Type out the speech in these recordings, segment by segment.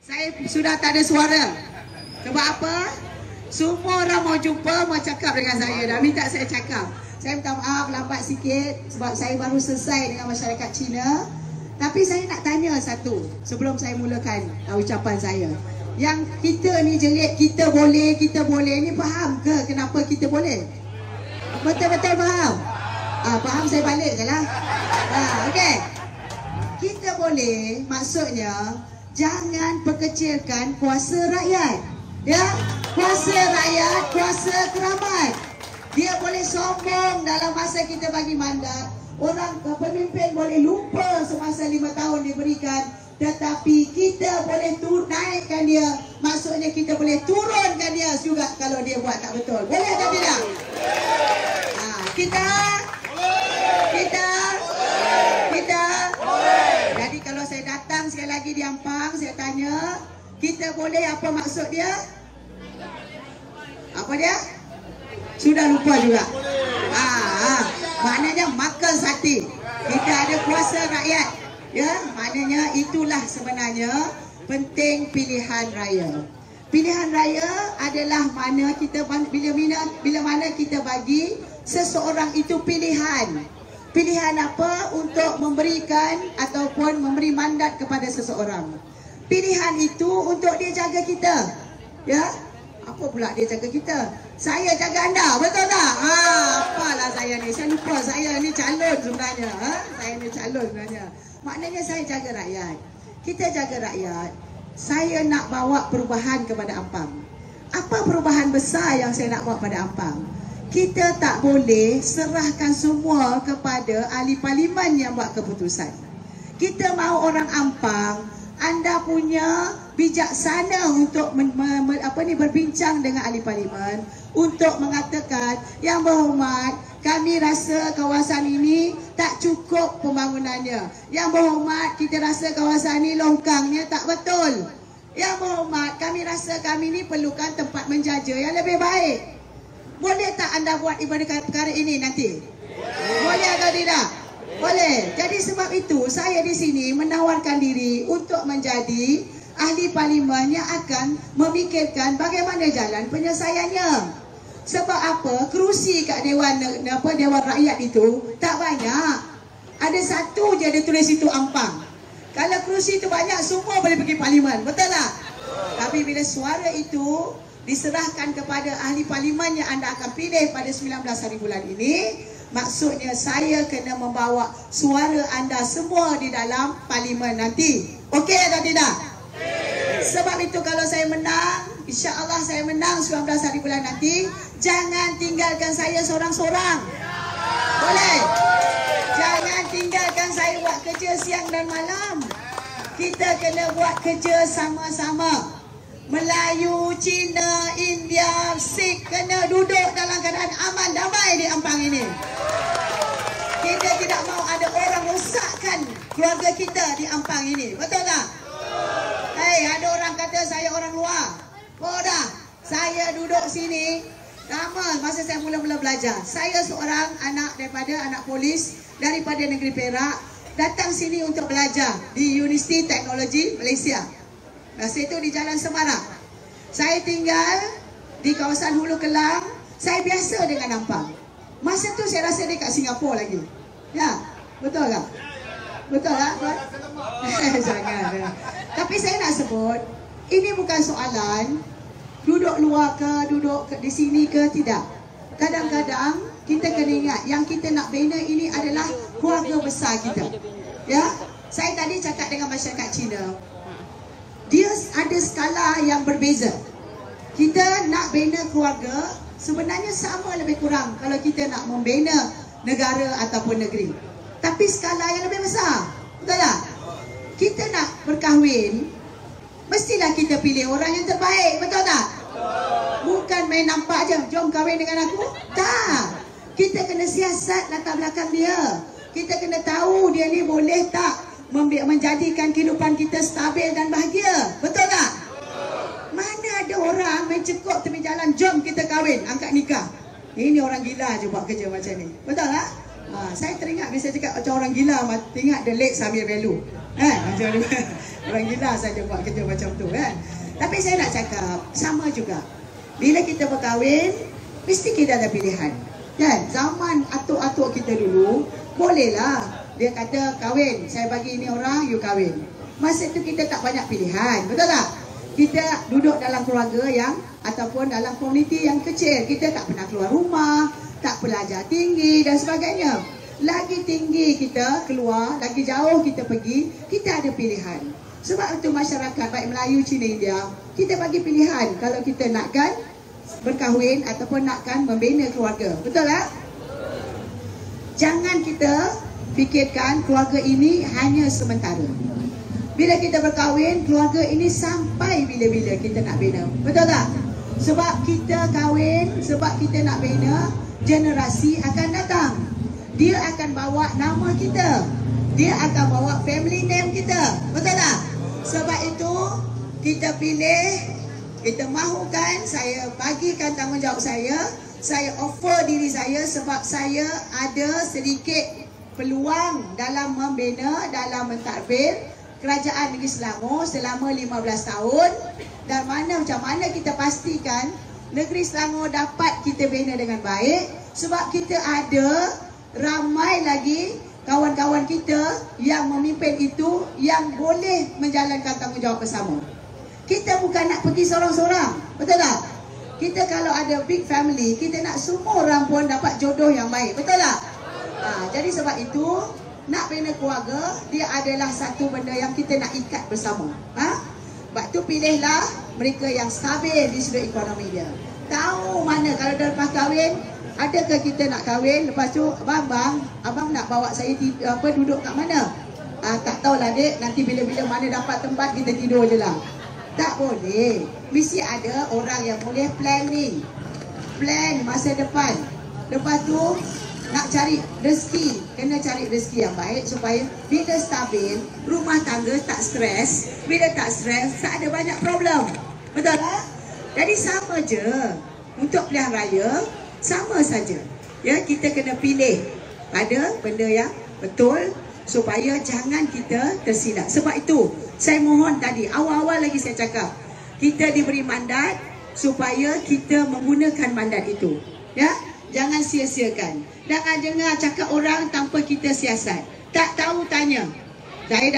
Saya sudah tak ada suara. Sebab apa? Semua orang mau jumpa, mau cakap dengan saya dah minta saya cakap. Saya minta maaf lambat sikit sebab saya baru selesai dengan masyarakat Cina. Tapi saya nak tanya satu sebelum saya mulakan ucapan saya. Yang kita ni jerit kita boleh ni faham ke kenapa kita boleh? Betul-betul faham? Faham saya balik je lah. Okey. Kita boleh maksudnya jangan perkecilkan kuasa rakyat. Ya, kuasa rakyat, kuasa keramat. Dia boleh sombong dalam masa kita bagi mandat. Orang pemimpin boleh lupa semasa 5 tahun diberikan. Tetapi kita boleh naikkan dia. Maksudnya kita boleh turunkan dia juga kalau dia buat tak betul. Boleh atau tidak? Kita Jadi kalau saya datang sekali lagi di Ampang, saya tanya, kita boleh apa maksud dia? Apa dia? Sudah lupa juga. Maknanya makan sati. Kita ada kuasa rakyat. Ya, maknanya itulah sebenarnya penting pilihan raya. Pilihan raya adalah mana kita bila mana kita bagi seseorang itu pilihan. Pilihan apa untuk memberikan ataupun memberi mandat kepada seseorang. Pilihan itu untuk dia jaga kita. Ya? Apa pula dia jaga kita? Saya jaga anda, betul tak? Apalah saya ni. Saya lupa saya ni calon sebenarnya. Saya ni calon sebenarnya. Maknanya saya jaga rakyat. Kita jaga rakyat. Saya nak bawa perubahan kepada Ampang. Apa perubahan besar yang saya nak bawa pada Ampang? Kita tak boleh serahkan semua kepada ahli parlimen yang buat keputusan. Kita mahu orang Ampang, anda punya bijaksana untuk berbincang dengan ahli parlimen untuk mengatakan, yang berhormat, kami rasa kawasan ini tak cukup pembangunannya. Yang berhormat, kita rasa kawasan ini longkangnya tak betul. Yang berhormat, kami rasa kami ini perlukan tempat menjaja yang lebih baik. Boleh tak anda buat ibadah perkara ini nanti? Boleh atau tidak? Boleh. Jadi sebab itu saya di sini menawarkan diri untuk menjadi ahli parlimen yang akan memikirkan bagaimana jalan penyelesaiannya. Sebab apa? Kerusi kat Dewan Rakyat itu tak banyak. Ada satu je dia tulis itu Ampang. Kalau kerusi itu banyak, semua boleh pergi parlimen. Betul tak? Tapi bila suara itu diserahkan kepada ahli parlimen yang anda akan pilih pada 19 hari bulan ini, maksudnya saya kena membawa suara anda semua di dalam parlimen nanti. Okey atau tidak? Sebab itu kalau saya menang, insya-Allah saya menang 19 hari bulan nanti, jangan tinggalkan saya seorang-seorang. Boleh? Jangan tinggalkan saya buat kerja siang dan malam. Kita kena buat kerja sama-sama. Melayu, Cina, India, Sikh kena duduk dalam keadaan aman damai di Ampang ini. Kita tidak mahu ada orang rosakkan keluarga kita di Ampang ini. Betul tak? Hei, ada orang kata saya orang luar. Oh dah, saya duduk sini lama masa saya mula-mula belajar. Saya seorang anak polis daripada negeri Perak, datang sini untuk belajar di Universiti Teknologi Malaysia. Masa itu di Jalan Semarang. Saya tinggal di kawasan Hulu Kelang. Saya biasa dengan Ampang. Masa tu saya rasa dia kat Singapura lagi. Ya, betul tak? Betul tak? Jangan. Tapi saya nak sebut, ini bukan soalan duduk luar ke, duduk di sini ke, tidak. Kadang-kadang kita kena ingat yang kita nak bina ini adalah keluarga besar kita. Ya, saya tadi cakap dengan masyarakat Cina. Dia ada skala yang berbeza. Kita nak bina keluarga sebenarnya sama lebih kurang kalau kita nak membina negara ataupun negeri. Tapi skala yang lebih besar. Betul tak? Kita nak berkahwin, mestilah kita pilih orang yang terbaik. Betul tak? Bukan main nampak je, jom kahwin dengan aku. Tak. Kita kena siasat latar belakang dia. Kita kena tahu dia ni boleh tak menjadikan kehidupan kita stabil dan bahagia. Betul tak? Mana ada orang main cekok tepi jalan, jom kita kahwin, angkat nikah. Ini orang gila je buat kerja macam ni. Betul tak? Saya teringat bila saya cakap macam orang gila, teringat the late Samir Bellu. Macam orang gila saja buat kerja macam tu kan. Tapi saya nak cakap sama juga. Bila kita berkahwin, mesti kita ada pilihan. Kan? Zaman atuk-atuk kita dulu, bolehlah dia kata kahwin, saya bagi ini orang, you kahwin. Masa itu kita tak banyak pilihan, betul tak? Kita duduk dalam keluarga yang ataupun dalam komuniti yang kecil. Kita tak pernah keluar rumah, tak belajar tinggi dan sebagainya. Lagi tinggi kita keluar, lagi jauh kita pergi, kita ada pilihan. Sebab itu masyarakat baik Melayu, Cina, India, kita bagi pilihan kalau kita nakkan berkahwin ataupun nakkan membina keluarga. Betul tak? Jangan kita fikirkan keluarga ini hanya sementara. Bila kita berkahwin, keluarga ini sampai bila-bila kita nak bina. Betul tak? Sebab kita kahwin, sebab kita nak bina, generasi akan datang. Dia akan bawa nama kita. Dia akan bawa family name kita. Betul tak? Sebab itu, kita pilih, kita mahukan, saya bagikan tanggungjawab saya offer diri saya sebab saya ada sedikit peluang dalam membina, dalam mentadbir Kerajaan Negeri Selangor selama 15 tahun. Dan macam mana kita pastikan Negeri Selangor dapat kita bina dengan baik. Sebab kita ada ramai lagi kawan-kawan kita yang memimpin itu, yang boleh menjalankan tanggungjawab bersama. Kita bukan nak pergi seorang-seorang, betul tak? Kita kalau ada big family, kita nak semua orang pun dapat jodoh yang baik, betul tak? Jadi sebab itu, nak bina keluarga, dia adalah satu benda yang kita nak ikat bersama. Sebab tu pilihlah mereka yang stabil di sudut ekonomi dia. Tahu mana kalau dah lepas kahwin, adakah kita nak kahwin, lepas tu, abang nak bawa saya duduk kat mana? Tak tahulah dek, nanti bila-bila mana dapat tempat kita tidur je lah. Tak boleh. Mesti ada orang yang boleh planning, plan masa depan. Lepas tu, nak cari rezeki, kena cari rezeki yang baik supaya bila stabil, rumah tangga tak stres. Bila tak stres, tak ada banyak problem. Betul tak? Jadi sama je. Untuk pilihan raya, sama saja. Ya, kita kena pilih pada benda yang betul supaya jangan kita tersilap. Sebab itu, saya mohon tadi, awal-awal lagi saya cakap, kita diberi mandat supaya kita menggunakan mandat itu. Ya? Jangan sia-siakan. Jangan dengar cakap orang tanpa kita siasat. Tak tahu tanya. Saya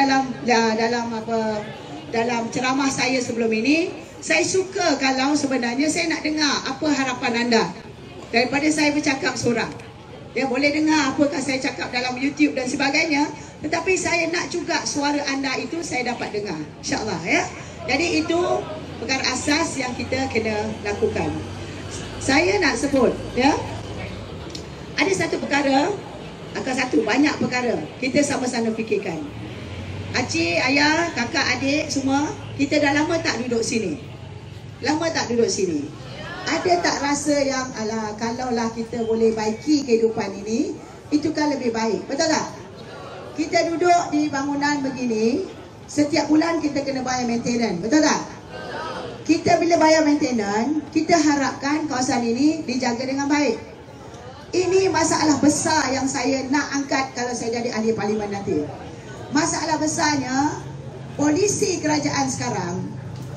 dalam ceramah saya sebelum ini, saya suka kalau sebenarnya saya nak dengar apa harapan anda daripada saya bercakap seorang. Ya, boleh dengar apakah saya cakap dalam YouTube dan sebagainya, tetapi saya nak juga suara anda itu saya dapat dengar. InsyaAllah ya. Jadi itu perkara asas yang kita kena lakukan. Saya nak sebut ya, ada satu perkara, banyak perkara kita sama-sama fikirkan. Acik, ayah, kakak, adik semua, kita dah lama tak duduk sini. Ada tak rasa yang kalaulah kita boleh baiki kehidupan ini, itu kan lebih baik, betul tak? Kita duduk di bangunan begini, setiap bulan kita kena bayar maintenance, betul tak? Kita bila bayar maintenance, kita harapkan kawasan ini dijaga dengan baik. Ini masalah besar yang saya nak angkat kalau saya jadi ahli parlimen nanti. Masalah besarnya, polisi kerajaan sekarang,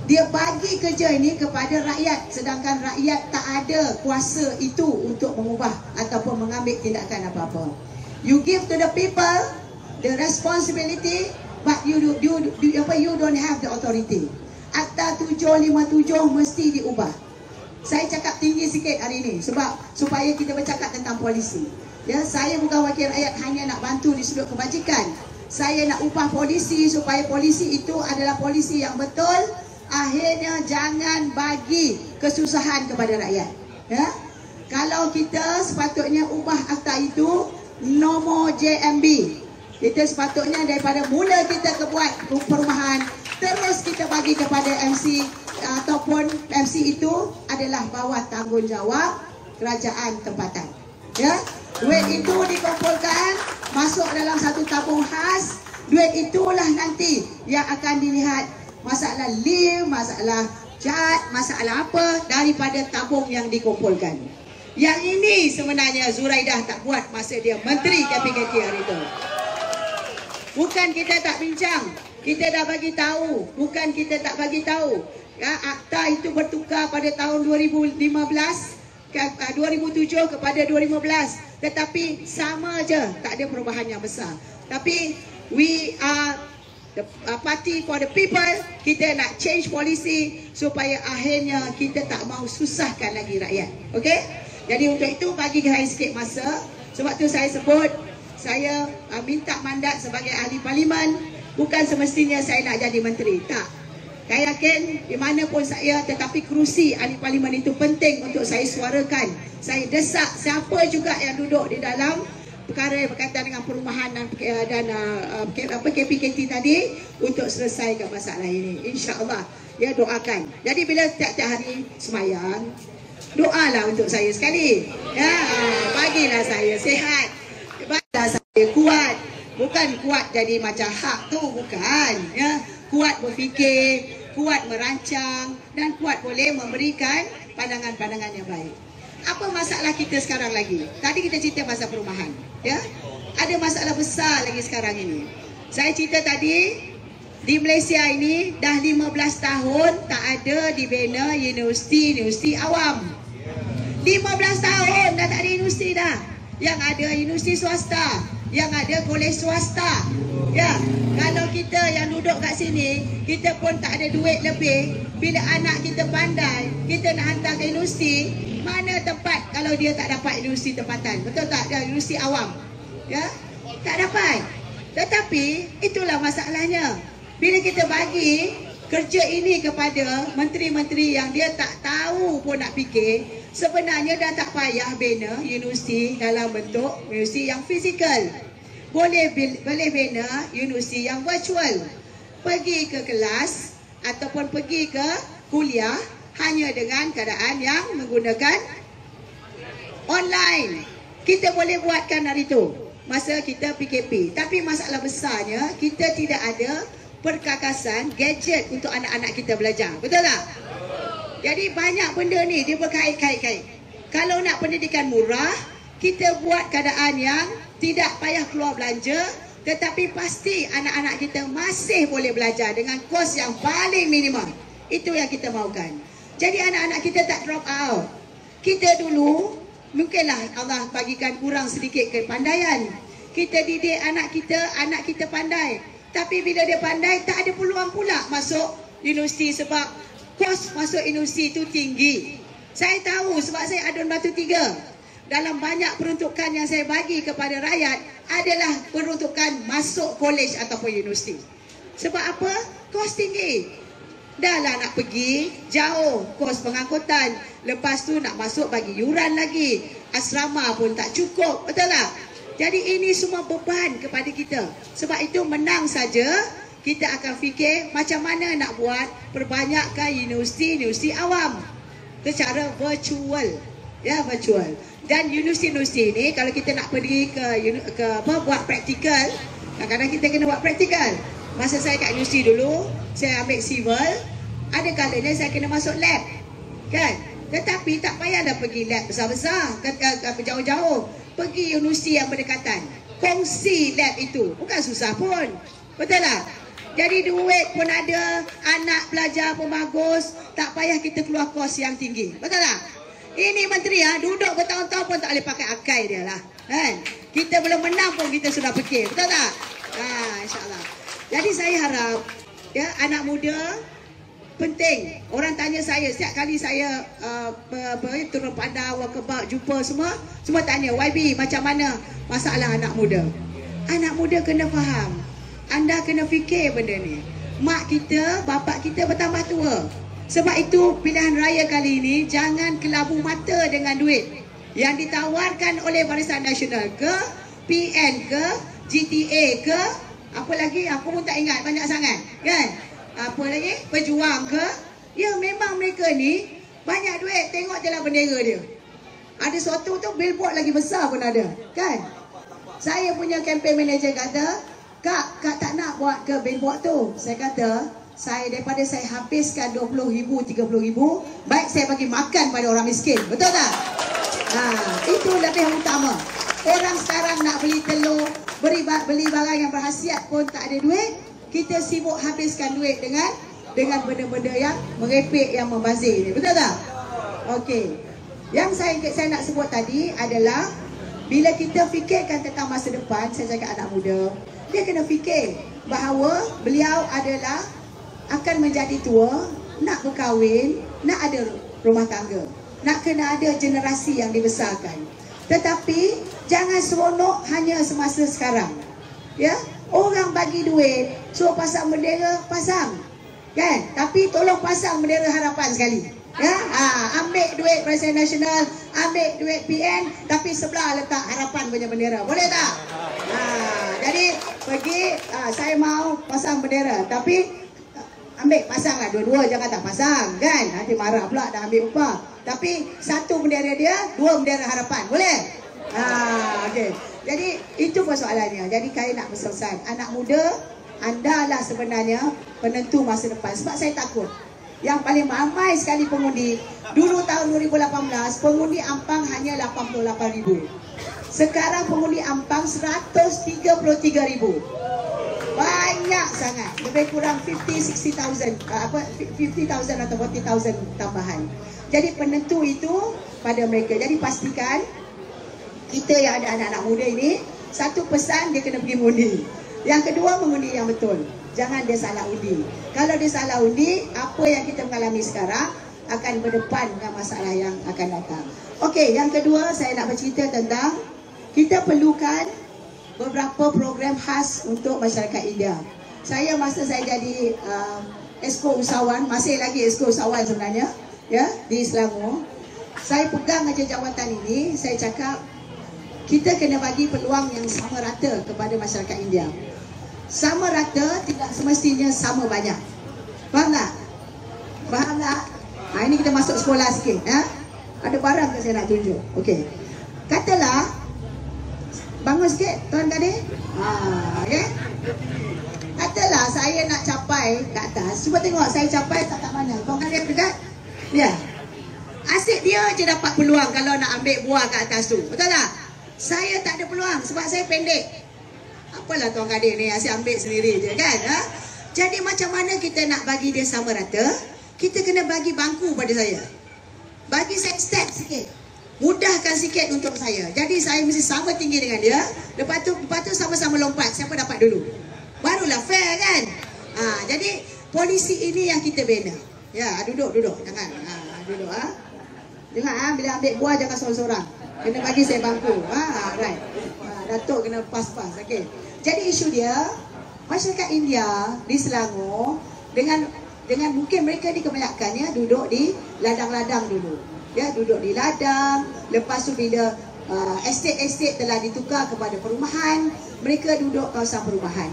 dia bagi kerja ini kepada rakyat, sedangkan rakyat tak ada kuasa itu untuk mengubah ataupun mengambil tindakan apa-apa. You give to the people the responsibility, but you don't have the authority. Akta 757 mesti diubah. Saya cakap tinggi sikit hari ini sebab supaya kita bercakap tentang polisi. Ya, saya bukan wakil rakyat hanya nak bantu di sudut kebajikan. Saya nak upah polisi supaya polisi itu adalah polisi yang betul. Akhirnya jangan bagi kesusahan kepada rakyat. Ya, kalau kita sepatutnya ubah akta itu, no more JMB. Kita sepatutnya daripada mula kita buat perumahan, terus kita bagi kepada MC ataupun MC itu adalah bawah tanggungjawab kerajaan tempatan. Ya, duit itu dikumpulkan masuk dalam satu tabung khas. Duit itulah nanti yang akan dilihat masalah lift, masalah cat, masalah apa daripada tabung yang dikumpulkan. Yang ini sebenarnya Zuraidah tak buat masa dia Menteri KPKT hari itu. Bukan kita tak bincang, kita dah bagi tahu. Bukan kita tak bagi tahu. Ya, akta itu bertukar pada tahun 2015, 2007 kepada 2015. Tetapi sama je, tak ada perubahan yang besar. Tapi we are the party for the people. Kita nak change policy supaya akhirnya kita tak mahu susahkan lagi rakyat. Okey? Jadi untuk itu bagi saya sikit masa. Sebab tu saya sebut, saya minta mandat sebagai ahli parlimen. Bukan semestinya saya nak jadi menteri. Tak. Saya yakin di mana pun saya, tetapi kerusi ahli parlimen itu penting untuk saya suarakan. Saya desak siapa juga yang duduk di dalam perkara yang berkaitan dengan perumahan dan KPKT tadi untuk selesaikan masalah ini. InsyaAllah. Ya, doakan. Jadi bila setiap hari semayang, doalah untuk saya sekali. Ya, bagilah saya sihat. Bagilah saya kuat. Bukan kuat jadi macam hak tu, bukan. Ya, kuat berfikir, kuat merancang dan kuat boleh memberikan pandangan-pandangan yang baik. Apa masalah kita sekarang lagi? Tadi kita cerita pasal perumahan, ya. Ada masalah besar lagi sekarang ini. Saya cerita tadi di Malaysia ini dah 15 tahun tak ada dibina universiti awam. 15 tahun dah tak ada universiti dah. Yang ada universiti swasta, yang ada kolej swasta. Ya, kalau kita yang duduk kat sini, kita pun tak ada duit lebih. Bila anak kita pandai, kita nak hantar ke universiti, mana tempat kalau dia tak dapat universiti tempatan? Betul tak? Dia universiti awam. Ya, tak dapat. Tetapi itulah masalahnya. Bila kita bagi kerja ini kepada menteri-menteri yang dia tak tahu pun nak fikir, sebenarnya dah tak payah bina universiti dalam bentuk universiti yang fizikal. Boleh bina universiti yang virtual. Pergi ke kelas ataupun pergi ke kuliah hanya dengan keadaan yang menggunakan online. Kita boleh buatkan hari itu masa kita PKP. Tapi masalah besarnya kita tidak ada perkakasan gadget untuk anak-anak kita belajar. Betul tak? Jadi banyak benda ni dia berkait-kait. Kalau nak pendidikan murah, kita buat keadaan yang tidak payah keluar belanja, tetapi pasti anak-anak kita masih boleh belajar dengan kos yang paling minimum. Itu yang kita mahukan. Jadi anak-anak kita tak drop out. Kita dulu, mungkinlah Allah bagikan kurang sedikit kepandaian. Kita didik anak kita pandai. Tapi bila dia pandai, tak ada peluang pula masuk universiti sebab kos masuk universiti itu tinggi. Saya tahu sebab saya adun Batu 3. Dalam banyak peruntukan yang saya bagi kepada rakyat adalah peruntukan masuk kolej ataupun universiti. Sebab apa? Kos tinggi. Dah lah nak pergi jauh, kos pengangkutan. Lepas tu nak masuk bagi yuran lagi. Asrama pun tak cukup. Betul tak? Jadi ini semua beban kepada kita. Sebab itu menang saja kita akan fikir macam mana nak buat perbanyakkan universiti awam secara virtual. Ya, virtual. Dan universiti ini kalau kita nak pergi ke buat praktikal, kadang-kadang kita kena buat praktikal. Masa saya kat universiti dulu, saya ambil civil, ada kalanya saya kena masuk lab. Kan? Tetapi tak payah dah pergi lab besar-besar, jauh-jauh. Pergi universiti yang berdekatan. Kongsi lab itu. Bukan susah pun. Betul tak? Jadi duit pun ada, anak belajar pun bagus, tak payah kita keluar kos yang tinggi. Betul tak? Ini menteri duduk bertahun-tahun pun tak boleh pakai akai dia lah. Kan? Kita belum menang pun kita sudah fikir. Betul tak? InsyaAllah. Jadi saya harap anak muda penting. Orang tanya saya setiap kali saya turun padang, walkabout, jumpa semua tanya, YB macam mana masalah anak muda? Anak muda kena faham. Anda kena fikir benda ni. Mak kita, bapak kita bertambah tua. Sebab itu pilihan raya kali ini jangan kelabu mata dengan duit yang ditawarkan oleh Barisan Nasional ke, PN ke, GTA ke, apa lagi aku pun tak ingat banyak sangat kan. Apa lagi? Pejuang ke? Ya, memang mereka ni banyak duit. Tengok je lah bendera dia. Ada suatu tu billboard lagi besar pun ada. Kan? Saya punya campaign manager kata, Kak tak nak buat ke billboard tu. Saya kata, daripada saya habiskan 20,000, 30,000, baik saya bagi makan pada orang miskin. Betul tak? Itu lebih utama. Orang sekarang nak beli telur, beli barang yang berkhasiat pun tak ada duit. Kita sibuk habiskan duit dengan benda-benda yang merepek, yang membazir ni. Betul tak? Okey. Yang saya nak sebut tadi adalah bila kita fikirkan tentang masa depan, saya cakap anak muda, dia kena fikir bahawa beliau adalah akan menjadi tua, nak berkahwin, nak ada rumah tangga, nak kena ada generasi yang dibesarkan. Tetapi jangan seronok hanya semasa sekarang. Ya, orang bagi duit, suruh pasang bendera, pasang. Kan? Tapi tolong pasang bendera harapan sekali. Ya, ambil duit Presiden Nasional, ambil duit PN, tapi sebelah letak harapan punya bendera. Boleh tak? Jadi pergi, saya mau pasang bendera, tapi ambil pasanglah dua-dua, jangan tak pasang, kan? Nanti marah pula dah ambil upah. Tapi satu bendera dia, dua bendera harapan. Boleh? Okey. Jadi itu persoalannya. Jadi saya nak pesan anak muda, anda lah sebenarnya penentu masa depan. Sebab saya takut yang paling ramai sekali pengundi dulu tahun 2018, pengundi Ampang hanya 88,000. Sekarang pengundi Ampang 133,000. Banyak sangat, lebih kurang 50,000 atau 40,000 tambahan. Jadi penentu itu pada mereka. Jadi pastikan kita yang ada anak-anak muda ini, satu pesan, dia kena pergi mengundi. Yang kedua, mengundi yang betul. Jangan dia salah undi. Kalau dia salah undi, apa yang kita mengalami sekarang akan berdepan dengan masalah yang akan datang. Okey, yang kedua saya nak bercerita tentang kita perlukan beberapa program khas untuk masyarakat India. Saya masa saya jadi Esko Usahawan, masih lagi Esko Usahawan sebenarnya, ya, di Selangor. Saya pegang aja jawatan ini, saya cakap kita kena bagi peluang yang sama rata kepada masyarakat India. Sama rata, tidak semestinya sama banyak. Faham tak? Faham tak? Ini kita masuk sekolah sikit. Ada barang que saya nak tunjuk. Okey. Katalah, bangun sikit Tuan Gadis. Okay. Katalah saya nak capai ke atas. Cuba tengok saya capai tak kat mana. Tuan Gadis dekat? Ya. Asyik dia je dapat peluang kalau nak ambil buah kat atas tu. Betul tak? Saya tak ada peluang sebab saya pendek. Apalah Tuan Kadir ni, asyik ambil sendiri je kan. Jadi macam mana kita nak bagi dia sama rata? Kita kena bagi bangku pada saya. Bagi saya step sikit. Mudahkan sikit untuk saya. Jadi saya mesti sama tinggi dengan dia. Lepas tu sama-sama lompat. Siapa dapat dulu? Barulah fair kan? Jadi polisi ini yang kita bina. Ya, duduk. Jangan. Duduk. Dengar bila ambil buah jangan seorang-seorang. Kena bagi saya bangku. Right. Datuk kena pas-pas. Okey. Jadi isu dia, masyarakat India di Selangor dengan mungkin mereka ni kebanyakannya duduk di ladang-ladang dulu. Ya, duduk di ladang. Lepas tu bila estate telah ditukar kepada perumahan, mereka duduk kawasan perumahan.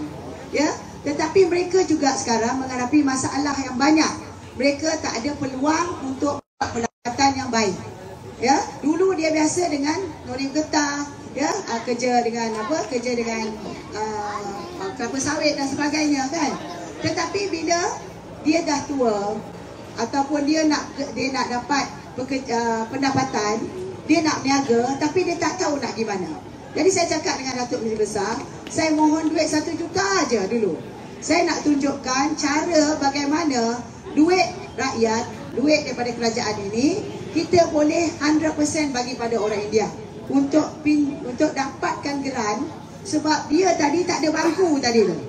Ya, tetapi mereka juga sekarang menghadapi masalah yang banyak. Mereka tak ada peluang untuk pendapatan yang baik. Ya, dulu dia biasa dengan lori getah, ya, kerja dengan kelapa sawit dan sebagainya kan. Tetapi bila dia dah tua ataupun dia nak dapat pendapatan, dia nak berniaga tapi dia tak tahu nak gimana. Jadi saya cakap dengan Datuk Menteri Besar, saya mohon duit 1 juta aja dulu. Saya nak tunjukkan cara bagaimana duit rakyat, duit daripada kerajaan ini kita boleh 100% bagi pada orang India untuk dapatkan geran sebab dia tadi tak ada bangku tadi tu.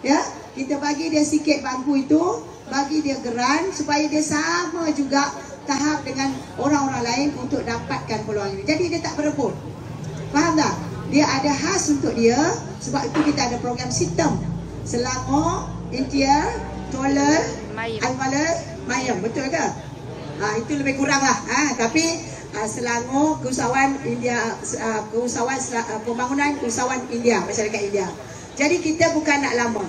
Ya, kita bagi dia sikit bangku itu, bagi dia geran supaya dia sama juga tahap dengan orang-orang lain untuk dapatkan peluang ini. Jadi dia tak berebut. Faham tak? Dia ada khas untuk dia. Sebab itu kita ada program sistem Selangor, Intiar, Toler, Almaler, Mayam. Betul ke? Itu lebih kurang lah. Tapi Selangor, Keusahawan India, Pembangunan Keusahawan India, masyarakat India. Jadi kita bukan nak lama.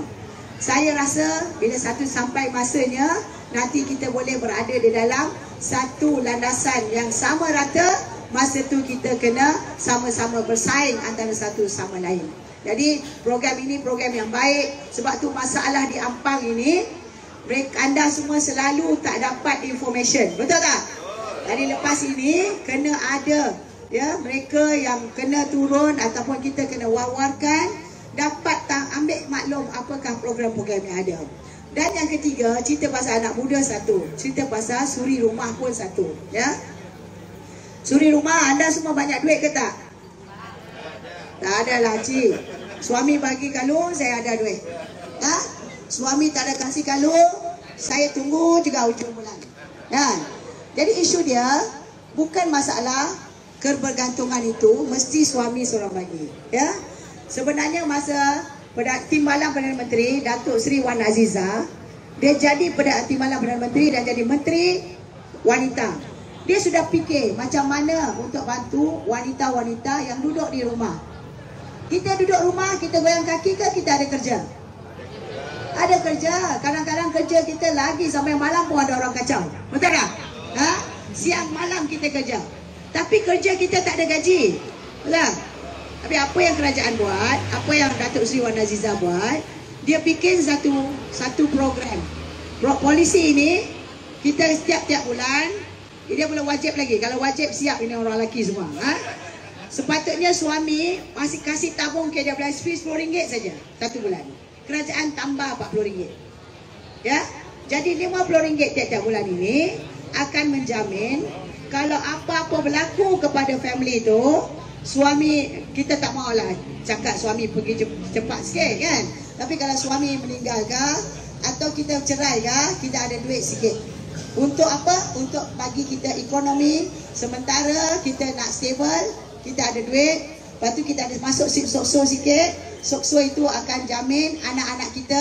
Saya rasa bila satu sampai masanya, nanti kita boleh berada di dalam satu landasan yang sama rata. Masa tu kita kena sama-sama bersaing antara satu sama lain. Jadi program ini program yang baik. Sebab tu masalah di Ampang ini, anda semua selalu tak dapat information. Betul tak? Jadi lepas ini kena ada ya, mereka yang kena turun ataupun kita kena war-warkan dapat ambil maklum apakah program-program yang ada. Dan yang ketiga, cerita pasal anak muda satu, cerita pasal suri rumah pun satu, ya. Suri rumah, anda semua banyak duit ke tak? Tak ada lah, cik. Suami bagi kalung, saya ada duit. Ya? Suami tak ada kasih kalung, saya tunggu juga hujung bulan. Ya. Jadi isu dia bukan masalah kebergantungan itu mesti suami seorang bagi. Ya. Sebenarnya masa Timbalan Perdana Menteri Datuk Seri Wan Aziza, dia jadi Timbalan Perdana Menteri dan jadi Menteri Wanita. Dia sudah fikir macam mana untuk bantu wanita-wanita yang duduk di rumah. Kita duduk rumah, kita goyang kaki ke kita ada kerja? Ada kerja. Kadang-kadang kerja kita lagi sampai malam pun ada orang kacau. Betul tak? Ha? Siang malam kita kerja. Tapi kerja kita tak ada gaji. Betul? Tapi apa yang kerajaan buat, apa yang Datuk Seri Wan Aziza buat, dia bikin satu program. Polisi ini, kita setiap bulan, dia belum wajib lagi. Kalau wajib siap ini orang lelaki semua. Ha? Sepatutnya suami masih kasih tabung ke dia belas fee RM10 saja satu bulan. Kerajaan tambah RM40. Ya? Jadi RM50 tiap-tiap bulan ini akan menjamin kalau apa-apa berlaku kepada family itu, suami kita tak maulah cakap suami pergi cepat sikit kan. Tapi kalau suami meninggal ke atau kita cerai ke, kita ada duit sikit. Untuk apa? Untuk bagi kita ekonomi sementara kita nak stable, kita ada duit. Lepas tu kita ada masuk sokso sikit. Sokso itu akan jamin anak-anak kita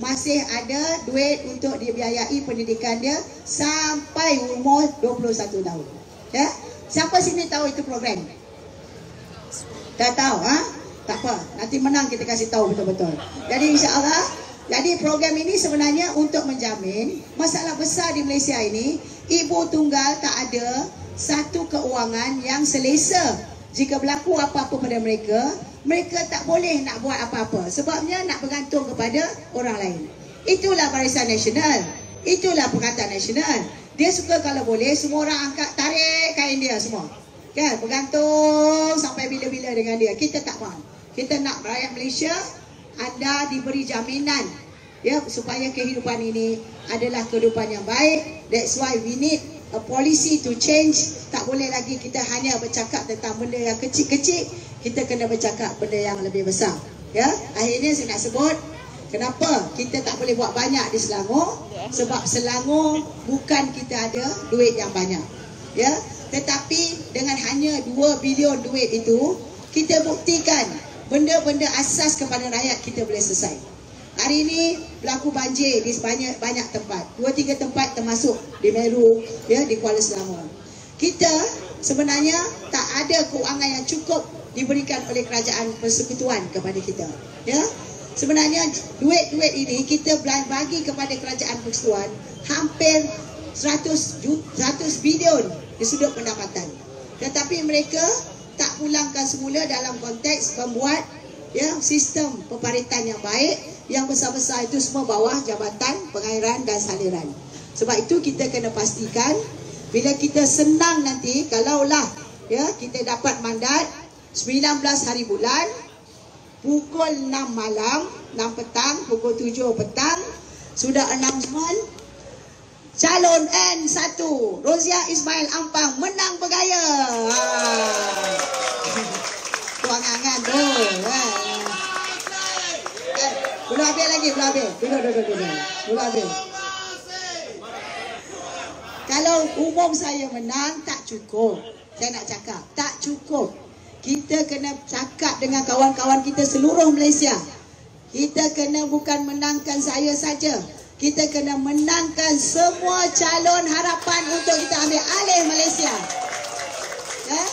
masih ada duit untuk dibiayai pendidikan dia sampai umur 21 tahun. Ya? Siapa sini tahu itu program? Tak tahu, ha? Tak apa. Nanti menang kita kasih tahu betul-betul. Jadi insya-Allah, jadi program ini sebenarnya untuk menjamin masalah besar di Malaysia ini, ibu tunggal tak ada satu keuangan yang selesa. Jika berlaku apa-apa pada mereka, mereka tak boleh nak buat apa-apa. Sebabnya nak bergantung kepada orang lain. Itulah Barisan Nasional. Itulah Perkataan Nasional. Dia suka kalau boleh semua orang angkat tarik kain dia semua. Kan, bergantung sampai bila-bila dengan dia. Kita tak mahu. Kita nak rakyat Malaysia, anda diberi jaminan ya supaya kehidupan ini adalah kehidupan yang baik. That's why we need a policy to change. Tak boleh lagi kita hanya bercakap tentang benda yang kecil-kecil. Kita kena bercakap benda yang lebih besar. Ya, akhirnya saya nak sebut kenapa kita tak boleh buat banyak di Selangor. Sebab Selangor bukan kita ada duit yang banyak. Ya, tetapi dengan hanya 2 bilion duit itu, kita buktikan benda-benda asas kepada rakyat kita boleh selesai. Hari ini berlaku banjir di banyak tempat. 2-3 tempat termasuk di Meru, ya, di Kuala Selangor. Kita sebenarnya tak ada keuangan yang cukup diberikan oleh kerajaan persekutuan kepada kita. Ya, sebenarnya duit-duit ini kita bagi kepada kerajaan persekutuan hampir 100 bilion di sudut pendapatan. Tetapi mereka tak pulangkan semula dalam konteks membuat ya sistem pembaritan yang baik. Yang besar-besar itu semua bawah Jabatan Pengairan dan Saliran. Sebab itu kita kena pastikan bila kita senang nanti, kalaulah ya kita dapat mandat 19 hari bulan, pukul 6 malam, 6 petang, pukul 7 petang, sudah announcement calon N1 Rozia Ismail Ampang menang bergaya. Tu angan-angan tu. Belum habis lagi, belum habis. Belum habis. Kalau umum saya menang tak cukup. Saya nak cakap, tak cukup. Kita kena cakap dengan kawan-kawan kita seluruh Malaysia. Kita kena bukan menangkan saya saja. Kita kena menangkan semua calon harapan untuk kita ambil alih Malaysia. Ya?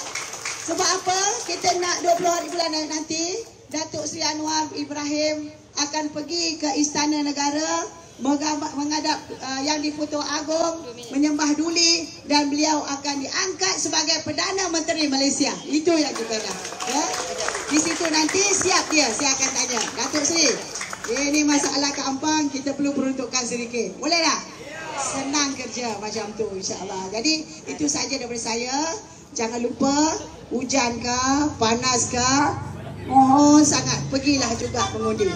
Sebab apa? Kita nak 20 hari bulan nanti, Datuk Seri Anwar Ibrahim akan pergi ke Istana Negara menghadap Yang di-Pertuan Agong, menyembah duli, dan beliau akan diangkat sebagai Perdana Menteri Malaysia. Itu yang kita nak. Ya? Di situ nanti siap dia, saya akan tanya, Datuk Seri, ini masalah ke Ampang, kita perlu peruntukkan sedikit. Boleh tak? Senang kerja macam tu insya-Allah. Jadi itu saja daripada saya. Jangan lupa hujan ke, panas ke, mohon sangat pergilah juga mengundi.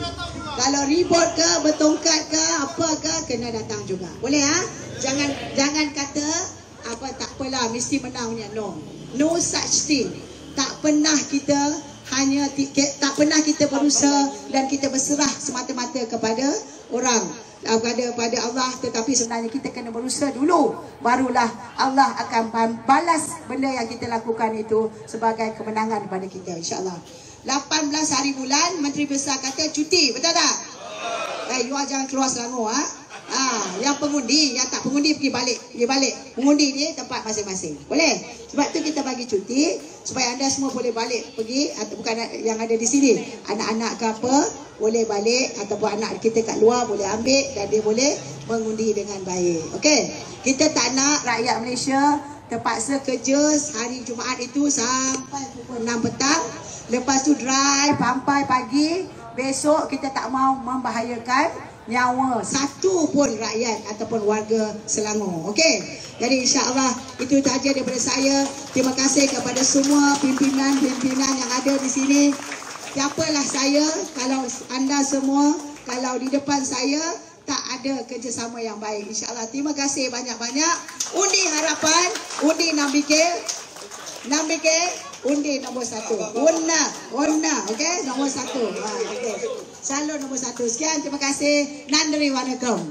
Kalau ribut ke, bertongkat ke, apa ke, kena datang juga. Boleh ha? Jangan kata apa tak apalah mesti menang punya. No such thing. Tak pernah kita berusaha dan kita berserah semata-mata kepada orang, kepada Allah, tetapi sebenarnya kita kena berusaha dulu, barulah Allah akan balas benda yang kita lakukan itu sebagai kemenangan kepada kita, insya-Allah. 18 hari bulan Menteri Besar kata cuti, betul tak? You jangan keluar Selangor yang pengundi, yang tak pengundi pergi balik mengundi di tempat masing-masing. Boleh? Sebab tu kita bagi cuti supaya anda semua boleh balik pergi, atau bukan yang ada di sini, anak-anak ke apa boleh balik, ataupun anak kita kat luar boleh ambil dan dia boleh mengundi dengan baik. Okey. Kita tak nak rakyat Malaysia terpaksa kerja hari Jumaat itu sampai pukul 6 petang, lepas tu drive sampai pagi. Besok kita tak mau membahayakan nyawa satu pun rakyat ataupun warga Selangor. Okey. Jadi insya-Allah itu sahaja daripada saya. Terima kasih kepada semua pimpinan-pimpinan yang ada di sini. Siapalah saya kalau anda semua kalau di depan saya tak ada kerjasama yang baik. Insya-Allah. Terima kasih banyak-banyak. Undi harapan, undi 6 bikil. 6 bikil, undi nombor 1. Warna, okey, nombor 1. Okey. Salon nombor 1. Sekian, terima kasih. Nandri Wanakum.